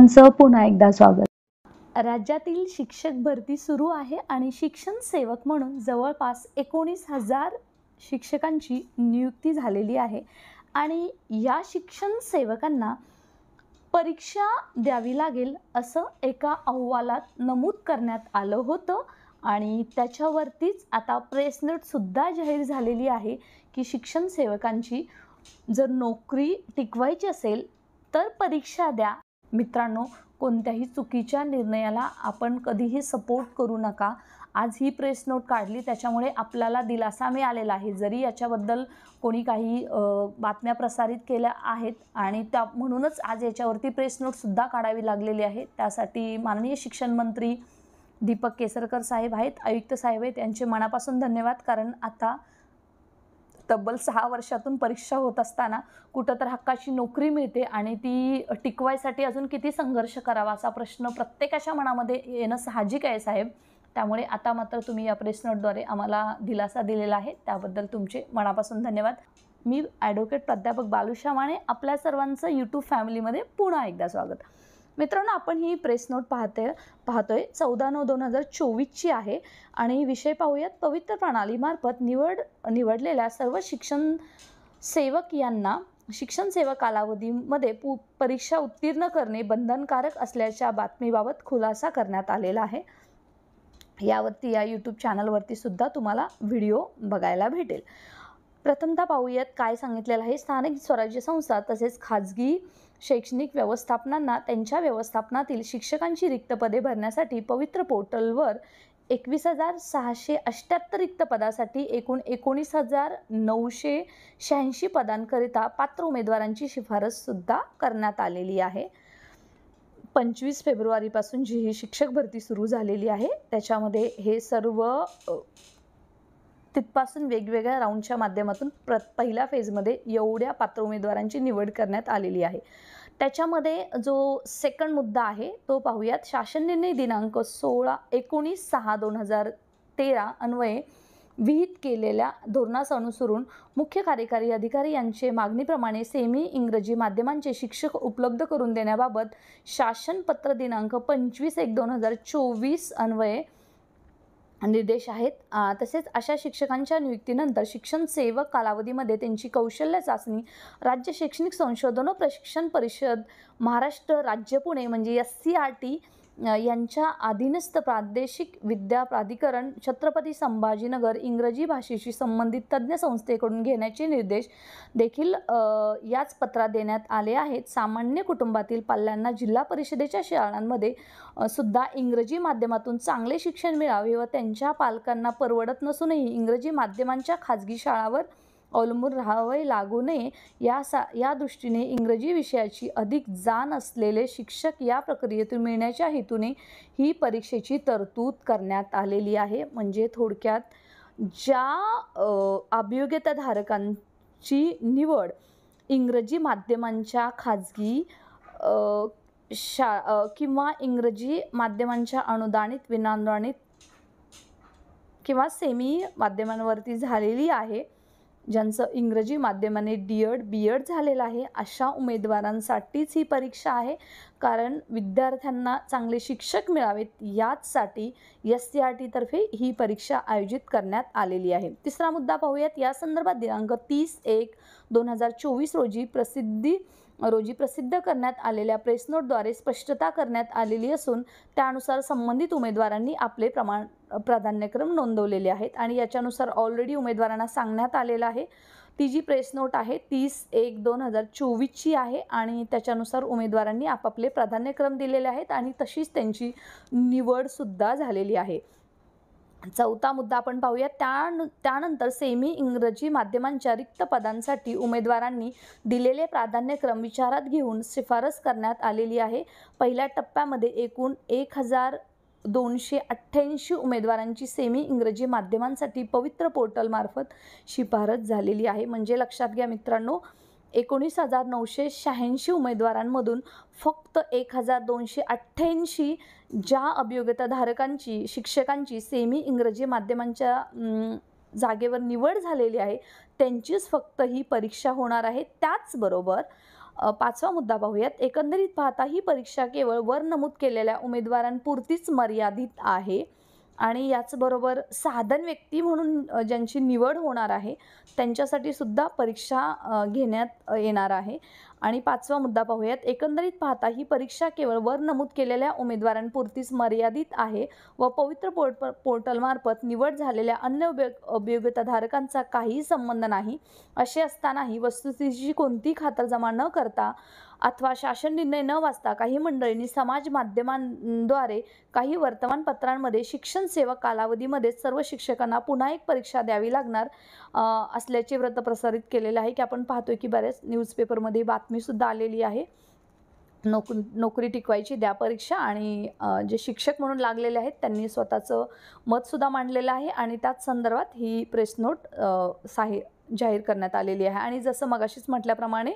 सर्वांचं पुन्हा एकदा स्वागत। राज्यातील शिक्षक भरती सुरू आहे आणि शिक्षण सेवक म्हणून जवळपास 19,000 शिक्षकांची नियुक्ती झालेली आहे आणि या शिक्षण सेवकांना परीक्षा द्यावी लागेल असं एका अहवालात नमूद करण्यात आलं होतं आणि त्याच्यावरतीच आता प्रेस नोट सुद्धा जाहीर झालेली आहे की शिक्षण सेवकांची जर नोकरी टिकवायची असेल तर परीक्षा द्या। मित्रांनो, कोणत्याही चुकीच्या निर्णयाला आपण कधीही सपोर्ट करू नका। आज ही प्रेस नोट काढली त्याच्यामुळे आपल्याला दिलासा मिळालेला आहे। जरी याच्याबद्दल कोणी काही बातम्या प्रसारित केल्या आहेत आणि त्या म्हणूनच आज याच्यावरती प्रेस नोट सुद्धा काढावी लागलेली आहे। त्यासाठी माननीय शिक्षण मंत्री दीपक केसरकर साहेब आहेत, आयुक्त साहेब आहेत, यांचे मनापासून धन्यवाद। कारण आता तब्बल 6 वर्षातून परीक्षा होत असताना कुठं तर हक्काची नोकरी मिळते आणि ती टिकवायसाठी अजून किती संघर्ष करावा असा प्रश्न प्रत्येकाच्या मनामध्ये येणं साहजिक आहे साहेब। त्यामुळे आता मात्र तुम्ही या प्रेस नोटद्वारे आम्हाला दिलासा दिलेला आहे, त्याबद्दल तुमचे मनापासून धन्यवाद। मी ॲडव्होकेट प्राध्यापक बालुशा माने, आपल्या सर्वांचं यूट्यूब फॅमिलीमध्ये पुन्हा एकदा स्वागत। मित्रांनो, आपण ही प्रेस नोट पाहतोय 14/9/2024 ची आहे आणि विषय पाहूयात। पवित्र प्रणालीमार्फत निवडलेल्या सर्व शिक्षण सेवक यांना शिक्षण सेवा कालावधीमध्ये परीक्षा उत्तीर्ण करणे बंधनकारक असल्याच्या बातमीबाबत खुलासा करण्यात आलेला आहे। यावरती या यूट्यूब चॅनलवरती सुद्धा तुम्हाला व्हिडिओ बघायला भेटेल। प्रथमतः पाहूयात काय सांगितलेलं आहे। स्थानिक स्वराज्य संस्था तसेच खाजगी शैक्षणिक व्यवस्थापनांना त्यांच्या व्यवस्थापनातील शिक्षकांची रिक्त पदे भरण्यासाठी पवित्र पोर्टलवर 21,678 रिक्त पदासाठी एकूण 19,986 पदांकरिता पात्र उमेदवारांची शिफारस सुद्धा करण्यात आलेली आहे। 25 फेब्रुवारीपासून जी ही शिक्षक भरती सुरू झालेली आहे त्याच्यामध्ये हे सर्व तिथपासून वेगवेगळ्या राऊंडच्या माध्यमातून पहिल्या फेजमध्ये एवढ्या पात्र उमेदवारांची निवड करण्यात आलेली आहे। त्याच्यामध्ये जो सेकंड मुद्दा आहे तो पाहूयात। शासन निर्णय दिनांक 19/6/2013 अन्वये विहित केलेल्या धोरणास अनुसरून मुख्य कार्यकारी अधिकारी यांचे मागणीप्रमाणे सेमी इंग्रजी माध्यमांचे शिक्षक उपलब्ध करून देण्याबाबत शासन पत्र दिनांक 25/1/2024 अन्वये निर्देश आहेत। तसेच अशा शिक्षकांच्या नियुक्तीनंतर शिक्षण सेवक कालावधीमध्ये त्यांची कौशल्य चाचणी राज्य शैक्षणिक संशोधन व प्रशिक्षण परिषद महाराष्ट्र राज्य पुणे म्हणजे SCRT यांच्या अधीनस्थ प्रादेशिक विद्या प्राधिकरण छत्रपती संभाजीनगर इंग्रजी भाषेशी संबंधित तज्ज्ञ संस्थेकडून घेण्याचे निर्देश देखील याच पत्रात देण्यात आले आहेत। सामान्य कुटुंबातील पाल्यांना जिल्हा परिषदेच्या शाळांमध्ये सुद्धा इंग्रजी माध्यमातून चांगले शिक्षण मिळावे व त्यांच्या पालकांना परवडत नसूनही इंग्रजी माध्यमांच्या खाजगी शाळांवर अवलंबून राहावे लागू नये या दृष्टीने इंग्रजी विषयाची अधिक जाण असलेले शिक्षक या प्रक्रियेतून मिळण्याच्या हेतूने ही परीक्षेची तरतूद करण्यात आलेली आहे। म्हणजे थोडक्यात ज्या अभियोग्यताधारकांची निवड इंग्रजी माध्यमांच्या खाजगी किंवा इंग्रजी माध्यमांच्या अनुदानित विनानुदानित किंवा सेमी माध्यमांवरती झालेली आहे, ज्यांचं इंग्रजी माध्यमाने D.Ed. B.Ed. झालेलं आहे, अशा उमेदवारांसाठीच ही परीक्षा आहे। कारण विद्यार्थ्यांना चांगले शिक्षक मिळावेत याचसाठी SCRT तर्फे ही परीक्षा आयोजित करण्यात आलेली आहे। तिसरा मुद्दा पाहूयात। या संदर्भात दिनांक 30/1/2024 रोजी प्रसिद्ध करण्यात आलेल्या प्रेस नोटद्वारे स्पष्टता करण्यात आलेली असून त्यानुसार संबंधित उमेदवारांनी आपले प्राधान्यक्रम नोंदवलेले आहेत आणि याच्यानुसार ऑलरेडी उमेदवारांना सांगण्यात आलेलं आहे। ती जी प्रेस नोट आहे 30/1/2024 ची आहे आणि त्याच्यानुसार उमेदवारांनी आपापले प्राधान्यक्रम दिलेले आहेत आणि तशीच त्यांची निवड सुद्धा झालेली आहे। चौथा मुद्दा आपण पाहूया। त्यानंतर सेमी इंग्रजी माध्यमांच्या रिक्त पदांसाठी उमेदवारांनी दिलेले प्राधान्यक्रम विचारात घेऊन शिफारस करण्यात आलेली आहे। पहिल्या टप्प्यामध्ये एकूण 1,288 उमेदवारांची सेमी इंग्रजी माध्यमांसाठी पवित्र पोर्टलमार्फत शिफारस झालेली आहे। म्हणजे लक्षात घ्या मित्रांनो, 19,986 उमेदवारांमधून फक्त 1,288 ज्या अभियोग्यताधारकांची शिक्षकांची सेमी इंग्रजी माध्यमांच्या जागेवर निवड झालेली आहे त्यांचीच फक्त ही परीक्षा होणार आहे। त्याचबरोबर पाचवा मुद्दा पाहूयात. एकंदरीत पाहता ही परीक्षा केवळ वर नमूद केलेल्या उमेदवारांपुरतीच मर्यादित आहे आणि याचबरोबर साधन व्यक्ती म्हणून ज्यांची निवड होणार आहे त्यांच्यासाठी सुद्धा परीक्षा घेण्यात येणार आहे. आणि पाचवा मुद्दा पाहूयात. एकंदरीत पाहता ही परीक्षा केवळ वर नमूद केलेल्या उमेदवारांपुरतीच मर्यादित आहे व पवित्र पोर्टलमार्फत निवड झालेल्या अन्य अभियोग्यताधारकांचा काहीही संबंध नाही. असे असतानाही वस्तुस्थितीची कोणती खातरजमा न करता अथवा शासन निर्णय न वाचता काही मंडळींनी समाज माध्यमांद्वारे काही वर्तमानपत्रांमध्ये शिक्षण सेवक कालावधीमध्ये सर्व शिक्षकांना पुन्हा एक परीक्षा द्यावी लागणार असल्याचे व्रत प्रसारित केलेले आहे की आपण पाहतोय की बऱ्याच न्यूजपेपरमध्ये बातमीसुद्धा आलेली आहे. नोकरी टिकवायची द्या परीक्षा आणि जे शिक्षक म्हणून लागलेले आहेत त्यांनी स्वतःचं मतसुद्धा मांडलेलं आहे आणि त्याच संदर्भात ही प्रेस नोट जाहीर करण्यात आलेली आहे. आणि जसं मगाशीच म्हटल्याप्रमाणे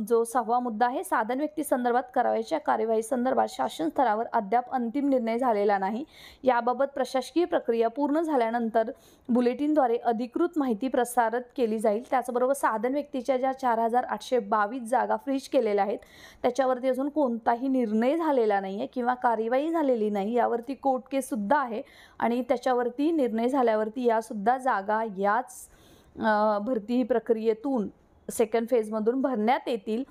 जो 6वा मुद्दा आहे, साधन व्यक्ती संदर्भात करावयाच्या कार्यवाही संदर्भात शासन स्तरावर अद्याप अंतिम निर्णय झालेला नाही. याबाबत प्रशासकीय प्रक्रिया पूर्ण झाल्यानंतर बुलेटिनद्वारे अधिकृत माहिती प्रसारित केली जाईल. त्याचबरोबर साधन व्यक्तीच्या ज्या 4822 जागा फ्रीज केलेल्या आहेत त्याच्यावरती अजून कोणताही निर्णय झालेला नाही आहे किंवा कार्यवाही झालेली नाही. यावरती कोर्ट केससुद्धा आहे आणि त्याच्यावरती निर्णय झाल्यावरती यासुद्धा जागा याच भरती प्रक्रियेतून सेकंड फेजमधून भरण्यात येतील.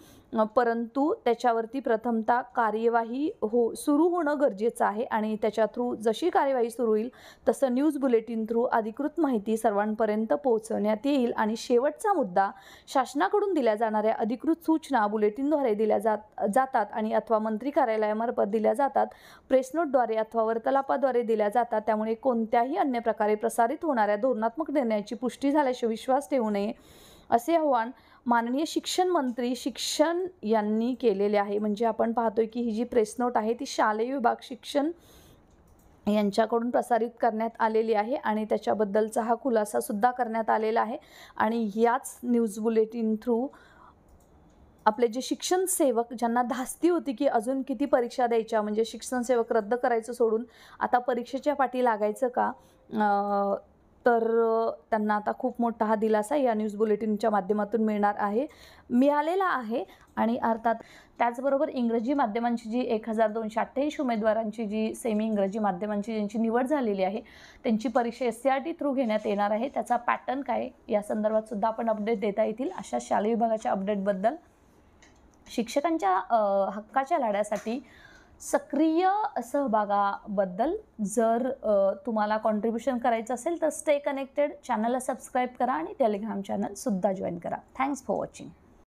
परंतु त्याच्यावरती प्रथमतः कार्यवाही सुरू होणं गरजेचं आहे आणि त्याच्या थ्रू जशी कार्यवाही सुरू होईल तसं न्यूज बुलेटिन थ्रू अधिकृत माहिती सर्वांपर्यंत पोहोचवण्यात येईल. आणि शेवटचा मुद्दा, शासनाकडून दिल्या जाणाऱ्या अधिकृत सूचना बुलेटिनद्वारे दिल्या जातात आणि अथवा मंत्री कार्यालयामार्फत दिल्या जातात, प्रेस नोटद्वारे अथवा वार्तालापाद्वारे दिल्या जातात. त्यामुळे कोणत्याही अन्य प्रकारे प्रसारित होणाऱ्या धोरणात्मक निर्णयाची पुष्टी झाल्याशिवाय विश्वास ठेवू नये असे आवाहन माननीय शिक्षण मंत्री शिक्षण यांनी केलेले आहे. म्हणजे आपण पाहतोय की ही जी प्रेस नोट आहे ती शालेय विभाग शिक्षण यांच्याकडून प्रसारित करण्यात आलेली आहे आणि त्याच्याबद्दलचा हा खुलासा सुद्धा करण्यात आलेला आहे. आणि याच न्यूज बुलेटिन थ्रू आपले जे शिक्षण सेवक ज्यांना धास्ती होती की अजून किती परीक्षा द्यायच्या, म्हणजे शिक्षण सेवक रद्द करायचं सोडून आता परीक्षेच्या पाठी लागायचं का, तर त्यांना आता खूप मोठा हा दिलासा या न्यूज बुलेटिनच्या माध्यमातून मिळालेला आहे. आणि अर्थात त्याचबरोबर इंग्रजी माध्यमांची जी 1288 उमेदवारांची जी सेमी इंग्रजी माध्यमांची ज्यांची निवड झालेली आहे त्यांची परीक्षा SCRT थ्रू घेण्यात येणार आहे. त्याचा पॅटर्न काय या संदर्भात सुद्धा आपण अपडेट देता येतील. अशा शालेय विभागाच्या अपडेटबद्दल शिक्षकांच्या हक्काच्या लढ्यासाठी सक्रिय सहभागाबद्दल जर तुम्हाला कॉन्ट्रीब्युशन करायचं असेल तर स्टे कनेक्टेड, चॅनलला सबस्क्राईब करा आणि टेलिग्राम चॅनल सुद्धा जॉईन करा. Thanks for watching.